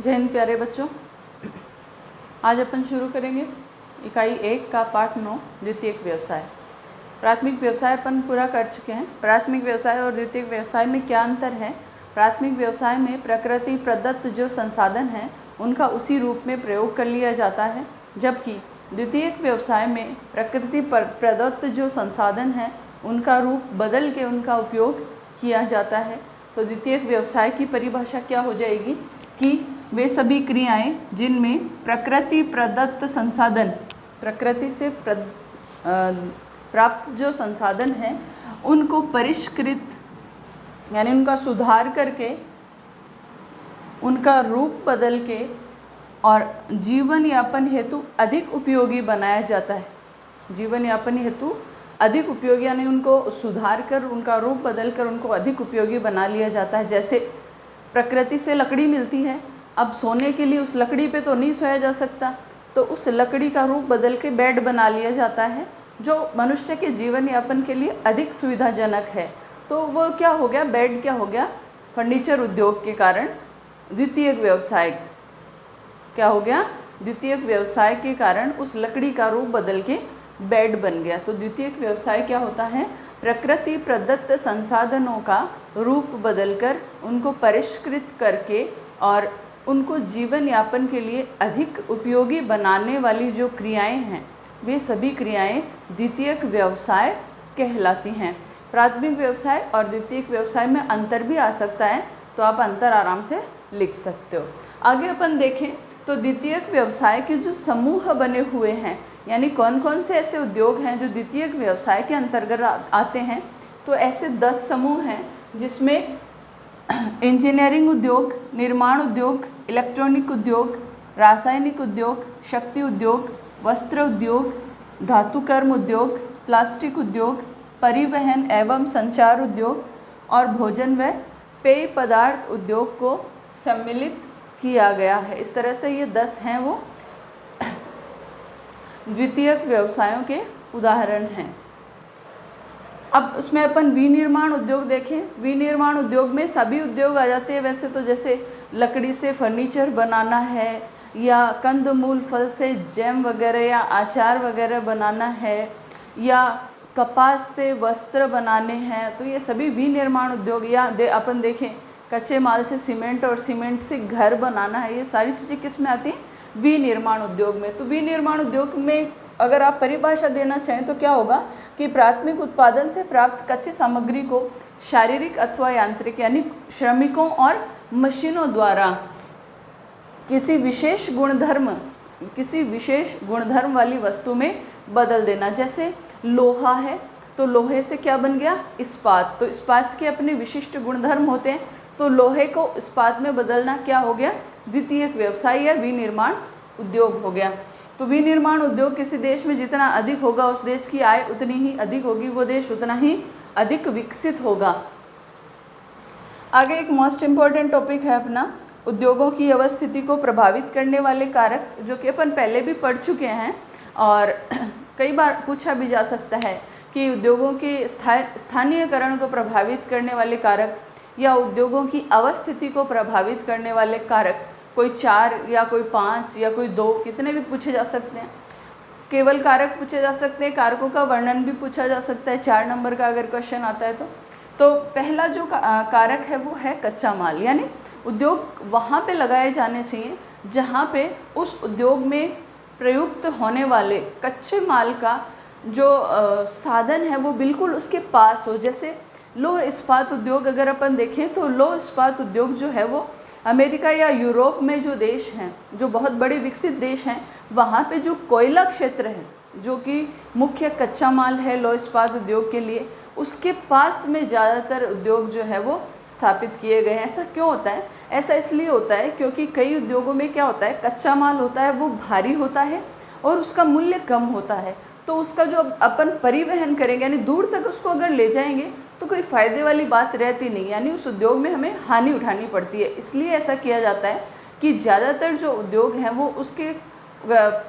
जय हिंद प्यारे बच्चों। आज अपन शुरू करेंगे इकाई 1 का पाठ 9 द्वितीयक व्यवसाय। प्राथमिक व्यवसाय अपन पूरा कर चुके हैं। प्राथमिक व्यवसाय और द्वितीयक व्यवसाय में क्या अंतर है? प्राथमिक व्यवसाय में प्रकृति प्रदत्त जो संसाधन हैं उनका उसी रूप में प्रयोग कर लिया जाता है, जबकि द्वितीयक व्यवसाय में प्रकृति प्रदत्त जो संसाधन हैं उनका रूप बदल के उनका उपयोग किया जाता है। तो द्वितीयक व्यवसाय की परिभाषा क्या हो जाएगी कि वे सभी क्रियाएं जिनमें प्रकृति प्रदत्त संसाधन, प्रकृति से प्राप्त जो संसाधन हैं उनको परिष्कृत यानी उनका सुधार करके, उनका रूप बदल के और जीवन यापन हेतु अधिक उपयोगी बनाया जाता है। जीवन यापन हेतु अधिक उपयोगी यानी उनको सुधार कर, उनका रूप बदल कर उनको अधिक उपयोगी बना लिया जाता है। जैसे प्रकृति से लकड़ी मिलती है, अब सोने के लिए उस लकड़ी पे तो नहीं सोया जा सकता, तो उस लकड़ी का रूप बदल के बेड बना लिया जाता है जो मनुष्य के जीवन यापन के लिए अधिक सुविधाजनक है। तो वो क्या हो गया, बेड क्या हो गया, फर्नीचर उद्योग के कारण द्वितीयक व्यवसाय क्या हो गया, द्वितीयक व्यवसाय के कारण उस लकड़ी का रूप बदल के बेड बन गया। तो द्वितीयक व्यवसाय क्या होता है, प्रकृति प्रदत्त संसाधनों का रूप बदलकर उनको परिष्कृत करके और उनको जीवन यापन के लिए अधिक उपयोगी बनाने वाली जो क्रियाएं हैं वे सभी क्रियाएं द्वितीयक व्यवसाय कहलाती हैं। प्राथमिक व्यवसाय और द्वितीयक व्यवसाय में अंतर भी आ सकता है, तो आप अंतर आराम से लिख सकते हो। आगे अपन देखें तो द्वितीयक व्यवसाय के जो समूह बने हुए हैं, यानी कौन कौन से ऐसे उद्योग हैं जो द्वितीयक व्यवसाय के अंतर्गत आते हैं, तो ऐसे 10 समूह हैं जिसमें इंजीनियरिंग उद्योग, निर्माण उद्योग, इलेक्ट्रॉनिक उद्योग, रासायनिक उद्योग, शक्ति उद्योग, वस्त्र उद्योग, धातुकर्म उद्योग, प्लास्टिक उद्योग, परिवहन एवं संचार उद्योग और भोजन व पेय पदार्थ उद्योग को सम्मिलित किया गया है। इस तरह से ये 10 हैं वो द्वितीयक व्यवसायों के उदाहरण हैं। अब उसमें अपन विनिर्माण उद्योग देखें। विनिर्माण उद्योग में सभी उद्योग आ जाते हैं वैसे तो, जैसे लकड़ी से फर्नीचर बनाना है या कंदमूल फल से जैम वगैरह या अचार वगैरह बनाना है या कपास से वस्त्र बनाने हैं, तो ये सभी विनिर्माण उद्योग। या अपन देखें कच्चे माल से सीमेंट और सीमेंट से घर बनाना है, ये सारी चीज़ें किस में आती हैं, विनिर्माण उद्योग में। तो विनिर्माण उद्योग में अगर आप परिभाषा देना चाहें तो क्या होगा कि प्राथमिक उत्पादन से प्राप्त कच्ची सामग्री को शारीरिक अथवा यांत्रिक यानी श्रमिकों और मशीनों द्वारा किसी विशेष गुणधर्म वाली वस्तु में बदल देना। जैसे लोहा है तो लोहे से क्या बन गया, इस्पात। तो इस्पात के अपने विशिष्ट गुणधर्म होते हैं, तो लोहे को इस्पात में बदलना क्या हो गया, द्वितीयक व्यवसाय या विनिर्माण उद्योग हो गया। तो विनिर्माण उद्योग किसी देश में जितना अधिक होगा उस देश की आय उतनी ही अधिक होगी, वो देश उतना ही अधिक विकसित होगा। आगे एक मोस्ट इम्पॉर्टेंट टॉपिक है अपना, उद्योगों की अवस्थिति को प्रभावित करने वाले कारक, जो कि अपन पहले भी पढ़ चुके हैं और कई बार पूछा भी जा सकता है कि उद्योगों के स्थानीयकरण को प्रभावित करने वाले कारक या उद्योगों की अवस्थिति को प्रभावित करने वाले कारक, कोई 4 या कोई 5 या कोई 2, कितने भी पूछे जा सकते हैं। केवल कारक पूछे जा सकते हैं, कारकों का वर्णन भी पूछा जा सकता है 4 नंबर का अगर क्वेश्चन आता है तो पहला जो कारक है वो है कच्चा माल, यानी उद्योग वहाँ पे लगाए जाने चाहिए जहाँ पे उस उद्योग में प्रयुक्त होने वाले कच्चे माल का जो साधन है वो बिल्कुल उसके पास हो। जैसे लौह इस्पात उद्योग अगर अपन देखें तो लौह इस्पात उद्योग जो है वो अमेरिका या यूरोप में जो देश हैं, जो बहुत बड़े विकसित देश हैं, वहाँ पे जो कोयला क्षेत्र है जो कि मुख्य कच्चा माल है लौह इस्पात उद्योग के लिए, उसके पास में ज़्यादातर उद्योग जो है वो स्थापित किए गए हैं। ऐसा क्यों होता है? ऐसा इसलिए होता है क्योंकि कई उद्योगों में क्या होता है, कच्चा माल होता है वो भारी होता है और उसका मूल्य कम होता है, तो उसका जो अपन परिवहन करेंगे यानी दूर तक उसको अगर ले जाएंगे तो कोई फ़ायदे वाली बात रहती नहीं, यानी उस उद्योग में हमें हानि उठानी पड़ती है। इसलिए ऐसा किया जाता है कि ज़्यादातर जो उद्योग हैं वो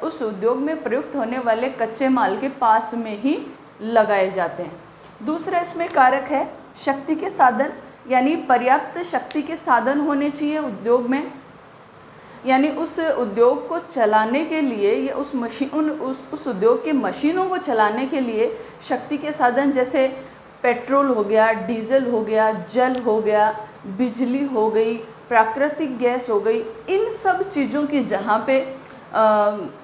उस उद्योग में प्रयुक्त होने वाले कच्चे माल के पास में ही लगाए जाते हैं। दूसरा इसमें कारक है शक्ति के साधन, यानी पर्याप्त शक्ति के साधन होने चाहिए उद्योग में। यानी उस उद्योग को चलाने के लिए या उस उद्योग के मशीनों को चलाने के लिए शक्ति के साधन जैसे पेट्रोल हो गया, डीजल हो गया, जल हो गया, बिजली हो गई, प्राकृतिक गैस हो गई, इन सब चीज़ों की जहाँ पे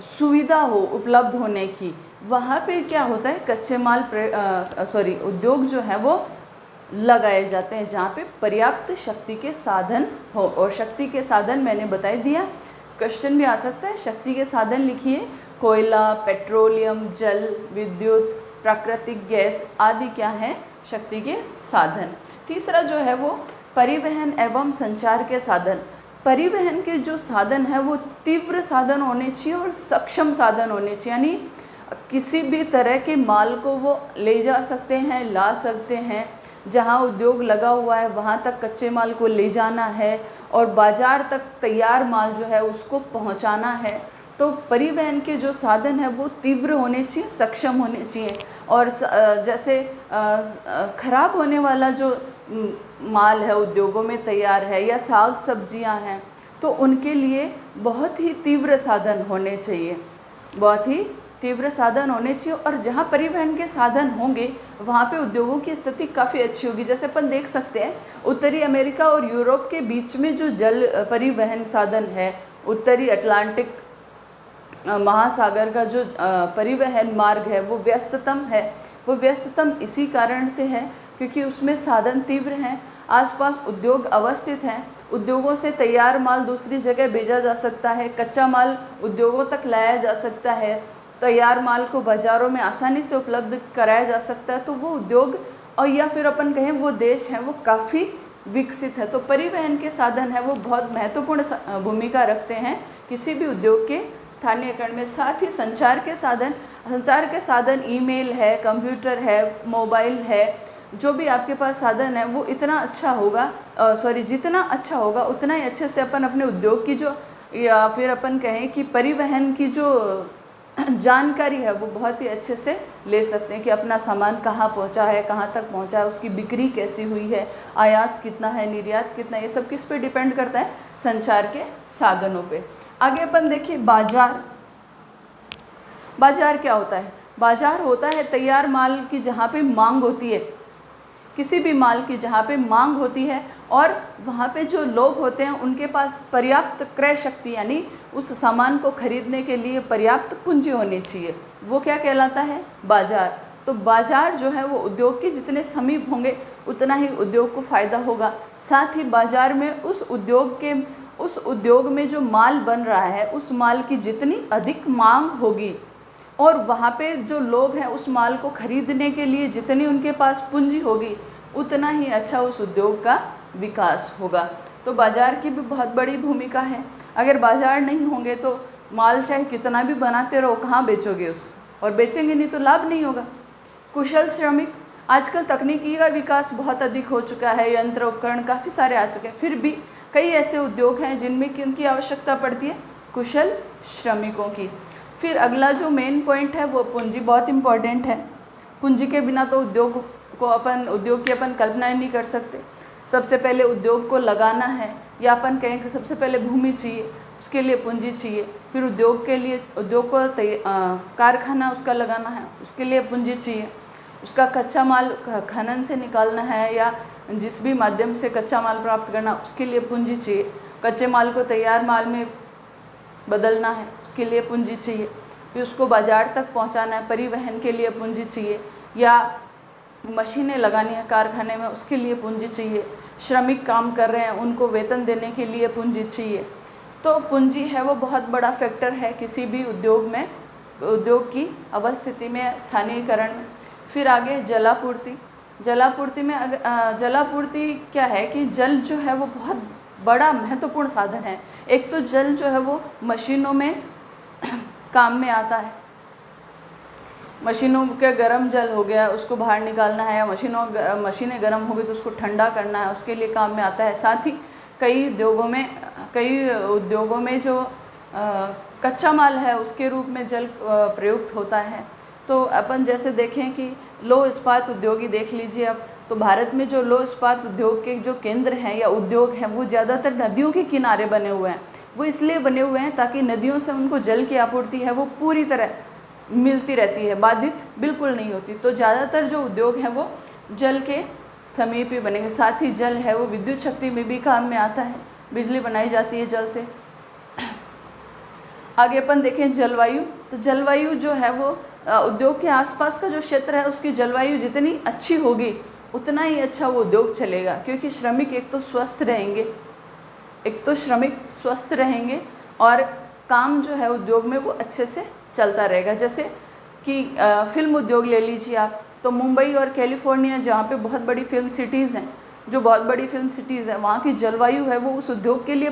सुविधा हो उपलब्ध होने की, वहाँ पे क्या होता है कच्चे माल उद्योग जो है वो लगाए जाते हैं जहाँ पे पर्याप्त शक्ति के साधन हो। और शक्ति के साधन मैंने बता दिया, क्वेश्चन भी आ सकता है, शक्ति के साधन लिखिए, कोयला, पेट्रोलियम, जल, विद्युत, प्राकृतिक गैस आदि क्या है शक्ति के साधन। तीसरा जो है वो परिवहन एवं संचार के साधन। परिवहन के जो साधन है वो तीव्र साधन होने चाहिए और सक्षम साधन होने चाहिए, यानी किसी भी तरह के माल को वो ले जा सकते हैं, ला सकते हैं, जहाँ उद्योग लगा हुआ है वहाँ तक कच्चे माल को ले जाना है और बाज़ार तक तैयार माल जो है उसको पहुँचाना है। तो परिवहन के जो साधन है वो तीव्र होने चाहिए, सक्षम होने चाहिए। और जैसे खराब होने वाला जो माल है उद्योगों में तैयार है या साग सब्जियां हैं, तो उनके लिए बहुत ही तीव्र साधन होने चाहिए, बहुत ही तीव्र साधन होने चाहिए। और जहाँ परिवहन के साधन होंगे वहाँ पे उद्योगों की स्थिति काफ़ी अच्छी होगी। जैसे अपन देख सकते हैं उत्तरी अमेरिका और यूरोप के बीच में जो जल परिवहन साधन है, उत्तरी अटलांटिक महासागर का जो परिवहन मार्ग है वो व्यस्ततम है। वो व्यस्ततम इसी कारण से है क्योंकि उसमें साधन तीव्र हैं, आसपास उद्योग अवस्थित हैं, उद्योगों से तैयार माल दूसरी जगह भेजा जा सकता है, कच्चा माल उद्योगों तक लाया जा सकता है, तैयार माल को बाज़ारों में आसानी से उपलब्ध कराया जा सकता है। तो वो उद्योग और या फिर अपन कहें वो देश हैं वो काफ़ी विकसित है। तो परिवहन के साधन है वो बहुत महत्वपूर्ण भूमिका रखते हैं किसी भी उद्योग के स्थानीयकरण में। साथ ही संचार के साधन ईमेल है, कंप्यूटर है, मोबाइल है, जो भी आपके पास साधन है वो इतना अच्छा होगा जितना अच्छा होगा उतना ही अच्छे से अपन अपने उद्योग की जो या फिर अपन कहें कि परिवहन की जो जानकारी है वो बहुत ही अच्छे से ले सकते हैं कि अपना सामान कहाँ पहुंचा है, कहाँ तक पहुंचा है, उसकी बिक्री कैसी हुई है, आयात कितना है, निर्यात कितना है, ये सब किस पे डिपेंड करता है, संचार के साधनों पे। आगे अपन देखिए बाजार। बाजार क्या होता है? बाजार होता है तैयार माल की जहाँ पे मांग होती है, किसी भी माल की जहाँ पे मांग होती है और वहाँ पे जो लोग होते हैं उनके पास पर्याप्त क्रय शक्ति यानी उस सामान को खरीदने के लिए पर्याप्त पूंजी होनी चाहिए, वो क्या कहलाता है? बाजार। तो बाजार जो है वो उद्योग के जितने समीप होंगे उतना ही उद्योग को फ़ायदा होगा। साथ ही बाजार में उस उद्योग में जो माल बन रहा है उस माल की जितनी अधिक मांग होगी और वहाँ पे जो लोग हैं उस माल को खरीदने के लिए जितनी उनके पास पूंजी होगी उतना ही अच्छा उस उद्योग का विकास होगा। तो बाज़ार की भी बहुत बड़ी भूमिका है। अगर बाज़ार नहीं होंगे तो माल चाहे कितना भी बनाते रहो, कहाँ बेचोगे उसको, और बेचेंगे नहीं तो लाभ नहीं होगा। कुशल श्रमिक, आजकल तकनीकी का विकास बहुत अधिक हो चुका है, यंत्र उपकरण काफ़ी सारे आ चुके हैं, फिर भी कई ऐसे उद्योग हैं जिनमें किनकी आवश्यकता पड़ती है? कुशल श्रमिकों की। फिर अगला जो मेन पॉइंट है वो पूंजी, बहुत इम्पॉर्टेंट है। पूंजी के बिना तो उद्योग की अपन कल्पना ही नहीं कर सकते। सबसे पहले उद्योग को लगाना है या अपन कहें कि सबसे पहले भूमि चाहिए, उसके लिए पूंजी चाहिए। फिर उद्योग को कारखाना उसका लगाना है, उसके लिए पूंजी चाहिए। उसका कच्चा माल खनन से निकालना है या जिस भी माध्यम से कच्चा माल प्राप्त करना, उसके लिए पूंजी चाहिए। कच्चे माल को तैयार माल में बदलना है, उसके लिए पूंजी चाहिए। फिर उसको बाज़ार तक पहुंचाना है, परिवहन के लिए पूंजी चाहिए। या मशीनें लगानी है कारखाने में, उसके लिए पूंजी चाहिए। श्रमिक काम कर रहे हैं, उनको वेतन देने के लिए पूंजी चाहिए। तो पूंजी है वो बहुत बड़ा फैक्टर है किसी भी उद्योग की अवस्थिति में, स्थानीयकरण में। फिर आगे जलापूर्ति। जलापूर्ति क्या है कि जल जो है वो बहुत बड़ा महत्वपूर्ण साधन है। एक तो जल जो है वो मशीनों में काम में आता है, मशीनों के गर्म जल हो गया उसको बाहर निकालना है, या मशीनें गर्म हो गई तो उसको ठंडा करना है, उसके लिए काम में आता है। साथ ही कई उद्योगों में जो कच्चा माल है उसके रूप में जल प्रयुक्त होता है। तो अपन जैसे देखें कि लौह इस्पात उद्योग ही देख लीजिए अब, तो भारत में जो लौह इस्पात उद्योग के जो केंद्र हैं या उद्योग हैं वो ज़्यादातर नदियों के किनारे बने हुए हैं। वो इसलिए बने हुए हैं ताकि नदियों से उनको जल की आपूर्ति है वो पूरी तरह मिलती रहती है, बाधित बिल्कुल नहीं होती। तो ज़्यादातर जो उद्योग हैं वो जल के समीप ही बनेंगे। साथ ही जल है वो विद्युत शक्ति में भी काम में आता है, बिजली बनाई जाती है जल से। आगे अपन देखें जलवायु। तो जलवायु जो है वो उद्योग के आसपास का जो क्षेत्र है उसकी जलवायु जितनी अच्छी होगी उतना ही अच्छा वो उद्योग चलेगा, क्योंकि श्रमिक एक तो स्वस्थ रहेंगे और काम जो है उद्योग में वो अच्छे से चलता रहेगा। जैसे कि फिल्म उद्योग ले लीजिए आप, तो मुंबई और कैलिफोर्निया जहाँ पे बहुत बड़ी फिल्म सिटीज़ हैं, वहाँ की जलवायु है वो उस उद्योग के लिए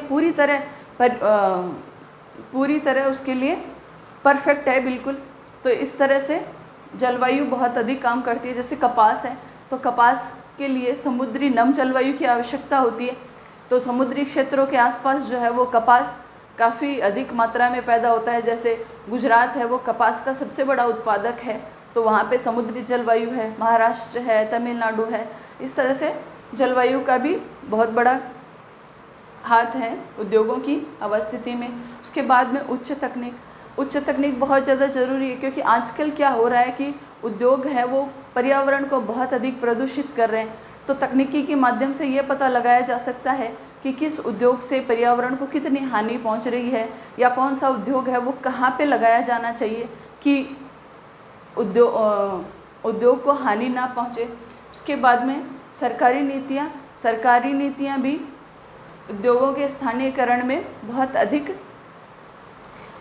पूरी तरह उसके लिए परफेक्ट है बिल्कुल। तो इस तरह से जलवायु बहुत अधिक काम करती है। जैसे कपास है, तो कपास के लिए समुद्री नम जलवायु की आवश्यकता होती है। तो समुद्री क्षेत्रों के आसपास जो है वो कपास काफ़ी अधिक मात्रा में पैदा होता है। जैसे गुजरात है वो कपास का सबसे बड़ा उत्पादक है, तो वहाँ पे समुद्री जलवायु है। महाराष्ट्र है, तमिलनाडु है, इस तरह से जलवायु का भी बहुत बड़ा हाथ है उद्योगों की अवस्थिति में। उसके बाद में उच्च तकनीक बहुत ज़्यादा ज़रूरी है, क्योंकि आजकल क्या हो रहा है कि उद्योग है वो पर्यावरण को बहुत अधिक प्रदूषित कर रहे हैं। तो तकनीकी के माध्यम से ये पता लगाया जा सकता है कि किस उद्योग से पर्यावरण को कितनी हानि पहुंच रही है, या कौन सा उद्योग है वो कहाँ पे लगाया जाना चाहिए कि उद्योग को हानि ना पहुँचे। उसके बाद में सरकारी नीतियाँ भी उद्योगों के स्थानीयकरण में बहुत अधिक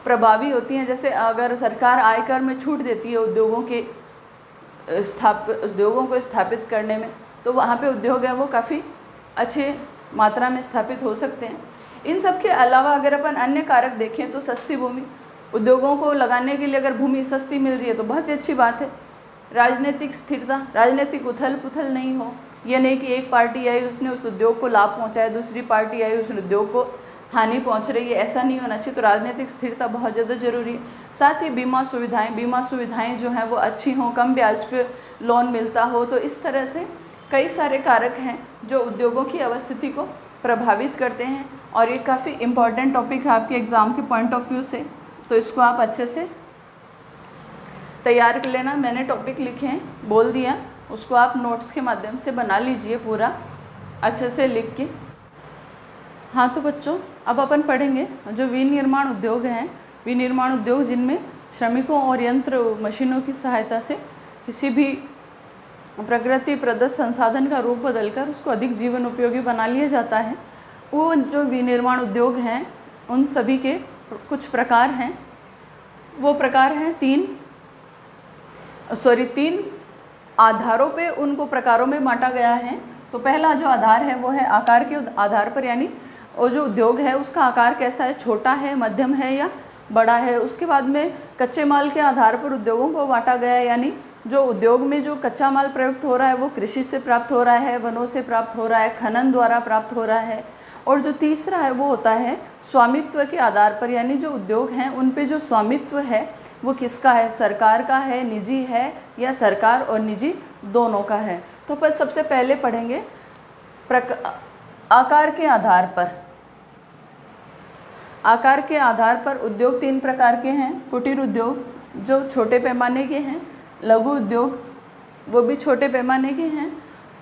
प्रभावी होती हैं। जैसे अगर सरकार आयकर में छूट देती है उद्योगों को स्थापित करने में, तो वहाँ पे उद्योग है वो काफ़ी अच्छे मात्रा में स्थापित हो सकते हैं। इन सब के अलावा अगर अपन अन्य कारक देखें तो सस्ती भूमि, उद्योगों को लगाने के लिए अगर भूमि सस्ती मिल रही है तो बहुत ही अच्छी बात है। राजनीतिक स्थिरता, राजनीतिक उथल पुथल नहीं हो, यह नहीं कि एक पार्टी आई उसने उस उद्योग को लाभ पहुंचाया, दूसरी पार्टी आई उस उद्योग को हानि पहुंच रही है, ऐसा नहीं होना चाहिए। तो राजनीतिक स्थिरता बहुत ज़्यादा ज़रूरी है। साथ ही बीमा सुविधाएं जो हैं वो अच्छी हों, कम ब्याज पे लोन मिलता हो। तो इस तरह से कई सारे कारक हैं जो उद्योगों की अवस्थिति को प्रभावित करते हैं, और ये काफ़ी इम्पॉर्टेंट टॉपिक है आपके एग्ज़ाम के पॉइंट ऑफ व्यू से। तो इसको आप अच्छे से तैयार कर लेना। मैंने टॉपिक लिखे हैं, बोल दिया, उसको आप नोट्स के माध्यम से बना लीजिए पूरा अच्छे से लिख के। हाँ तो बच्चों, अब अपन पढ़ेंगे जो विनिर्माण उद्योग हैं। विनिर्माण उद्योग जिनमें श्रमिकों और यंत्र मशीनों की सहायता से किसी भी प्रकृति प्रदत्त संसाधन का रूप बदलकर उसको अधिक जीवन उपयोगी बना लिया जाता है, वो जो विनिर्माण उद्योग हैं उन सभी के कुछ प्रकार हैं। वो प्रकार हैं तीन आधारों पे उनको प्रकारों में बांटा गया है। तो पहला जो आधार है वो है आकार के आधार पर, यानी वो जो उद्योग है उसका आकार कैसा है, छोटा है, मध्यम है या बड़ा है। उसके बाद में कच्चे माल के आधार पर उद्योगों को बांटा गया है, यानी जो उद्योग में जो कच्चा माल प्रयुक्त हो रहा है वो कृषि से प्राप्त हो रहा है, वनों से प्राप्त हो रहा है, खनन द्वारा प्राप्त हो रहा है। और जो तीसरा है वो होता है स्वामित्व के आधार पर, यानी जो उद्योग हैं उन पे जो स्वामित्व है वो किसका है, सरकार का है, निजी है, या सरकार और निजी दोनों का है। तो पर सबसे पहले पढ़ेंगे आकार के आधार पर। आकार के आधार पर उद्योग तीन प्रकार के हैं। कुटीर उद्योग जो छोटे पैमाने के हैं, लघु उद्योग वो भी छोटे पैमाने के हैं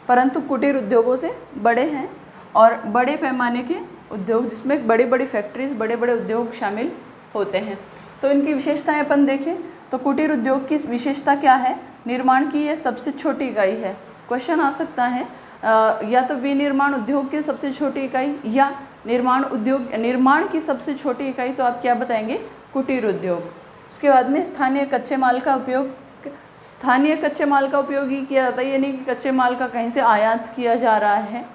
परंतु कुटीर उद्योगों से बड़े हैं, और बड़े पैमाने के उद्योग जिसमें बड़ी बड़ी फैक्ट्रीज, बड़े बड़े उद्योग शामिल होते हैं। तो इनकी विशेषताएं अपन देखें तो कुटीर उद्योग की विशेषता क्या है, निर्माण की यह सबसे छोटी इकाई है। क्वेश्चन आ सकता है या तो विनिर्माण उद्योग की सबसे छोटी इकाई या निर्माण की सबसे छोटी इकाई, तो आप क्या बताएंगे, कुटीर उद्योग। उसके बाद में स्थानीय कच्चे माल का उपयोग ही किया जाता है, यानी कि कच्चे माल का कहीं से आयात किया जा रहा है।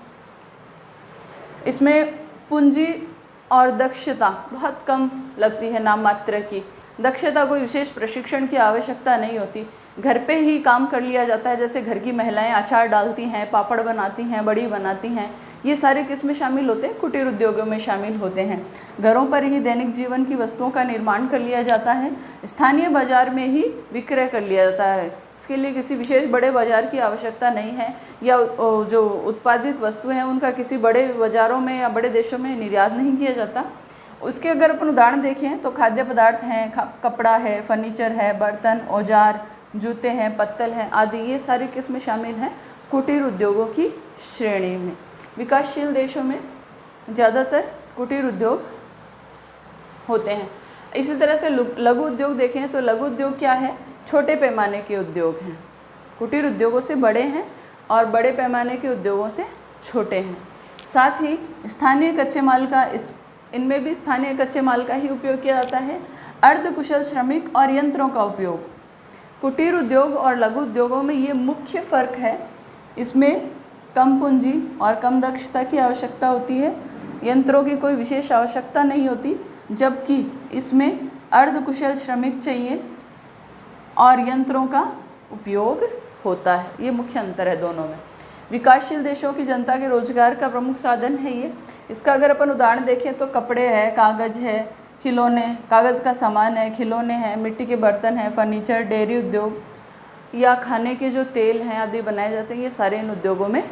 इसमें पूंजी और दक्षता बहुत कम लगती है, नाम मात्र की दक्षता, कोई विशेष प्रशिक्षण की आवश्यकता नहीं होती, घर पे ही काम कर लिया जाता है। जैसे घर की महिलाएं अचार डालती हैं, पापड़ बनाती हैं, बड़ी बनाती हैं, ये सारे किस में शामिल होते हैं, कुटीर उद्योगों में शामिल होते हैं। घरों पर ही दैनिक जीवन की वस्तुओं का निर्माण कर लिया जाता है, स्थानीय बाजार में ही विक्रय कर लिया जाता है। इसके लिए किसी विशेष बड़े बाजार की आवश्यकता नहीं है, या जो उत्पादित वस्तु हैं उनका किसी बड़े बाज़ारों में या बड़े देशों में निर्यात नहीं किया जाता। उसके अगर अपन उदाहरण देखें तो खाद्य पदार्थ हैं, कपड़ा है, फर्नीचर है, बर्तन, औजार, जूते हैं, पत्तल हैं आदि, ये सारे किस में शामिल हैं? कुटीर उद्योगों की श्रेणी में। विकासशील देशों में ज़्यादातर कुटीर उद्योग होते हैं। इसी तरह से लघु उद्योग देखें तो लघु उद्योग क्या है? छोटे पैमाने के उद्योग हैं, कुटीर उद्योगों से बड़े हैं और बड़े पैमाने के उद्योगों से छोटे हैं। साथ ही स्थानीय कच्चे माल का इनमें भी स्थानीय कच्चे माल का ही उपयोग किया जाता है। अर्धकुशल श्रमिक और यंत्रों का उपयोग, कुटीर उद्योग और लघु उद्योगों में ये मुख्य फ़र्क है। इसमें कम पूंजी और कम दक्षता की आवश्यकता होती है, यंत्रों की कोई विशेष आवश्यकता नहीं होती, जबकि इसमें अर्धकुशल श्रमिक चाहिए और यंत्रों का उपयोग होता है। ये मुख्य अंतर है दोनों में। विकासशील देशों की जनता के रोजगार का प्रमुख साधन है ये। इसका अगर अपन उदाहरण देखें तो कपड़े है, कागज़ है, खिलौने, कागज़ का सामान है, खिलौने हैं, मिट्टी के बर्तन हैं, फर्नीचर, डेयरी उद्योग या खाने के जो तेल हैं आदि बनाए जाते हैं, ये सारे इन उद्योगों में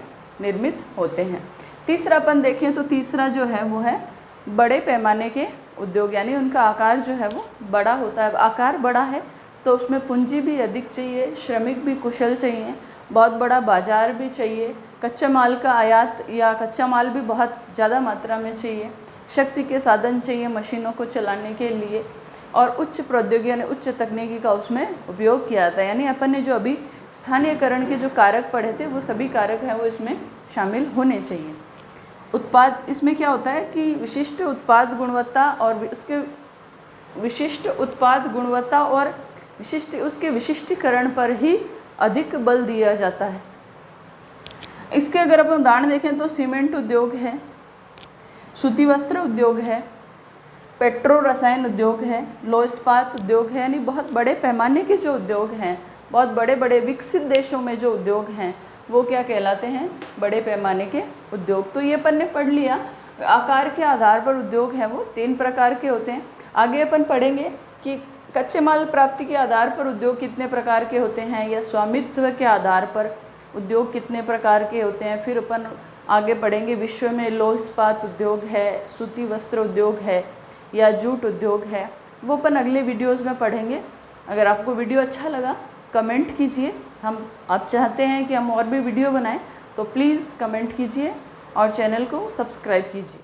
निर्मित होते हैं। तीसरा अपन देखें तो तीसरा जो है वो है बड़े पैमाने के उद्योग, यानी उनका आकार जो है वो बड़ा होता है। आकार बड़ा है तो उसमें पूंजी भी अधिक चाहिए, श्रमिक भी कुशल चाहिए, बहुत बड़ा बाजार भी चाहिए, कच्चा माल का आयात या कच्चा माल भी बहुत ज़्यादा मात्रा में चाहिए, शक्ति के साधन चाहिए मशीनों को चलाने के लिए, और उच्च प्रौद्योगिकी यानी उच्च तकनीकी का उसमें उपयोग किया जाता है। यानी अपन ने जो अभी स्थानीयकरण के जो कारक पढ़े थे वो सभी कारक हैं वो इसमें शामिल होने चाहिए। उत्पाद, इसमें क्या होता है कि विशिष्ट उत्पाद गुणवत्ता और उसके विशिष्ट उत्पाद गुणवत्ता और उसके विशिष्टीकरण पर ही अधिक बल दिया जाता है। इसके अगर अपन उदाहरण देखें तो सीमेंट उद्योग है, सूती वस्त्र उद्योग है, पेट्रो रसायन उद्योग है, लौह इस्पात उद्योग है, यानी बहुत बड़े पैमाने के जो उद्योग हैं, बहुत बड़े बड़े विकसित देशों में जो उद्योग हैं वो क्या कहलाते हैं? बड़े पैमाने के उद्योग। तो ये अपन ने पढ़ लिया, आकार के आधार पर उद्योग है वो 3 प्रकार के होते हैं। आगे अपन पढ़ेंगे कि कच्चे माल प्राप्ति के आधार पर उद्योग कितने प्रकार के होते हैं या स्वामित्व के आधार पर उद्योग कितने प्रकार के होते हैं। फिर अपन आगे पढ़ेंगे विश्व में लौह इस्पात उद्योग है, सूती वस्त्र उद्योग है या जूट उद्योग है, वो अपन अगले वीडियोज़ में पढ़ेंगे। अगर आपको वीडियो अच्छा लगा कमेंट कीजिए, आप चाहते हैं कि हम और भी वीडियो बनाएं तो प्लीज़ कमेंट कीजिए और चैनल को सब्सक्राइब कीजिए।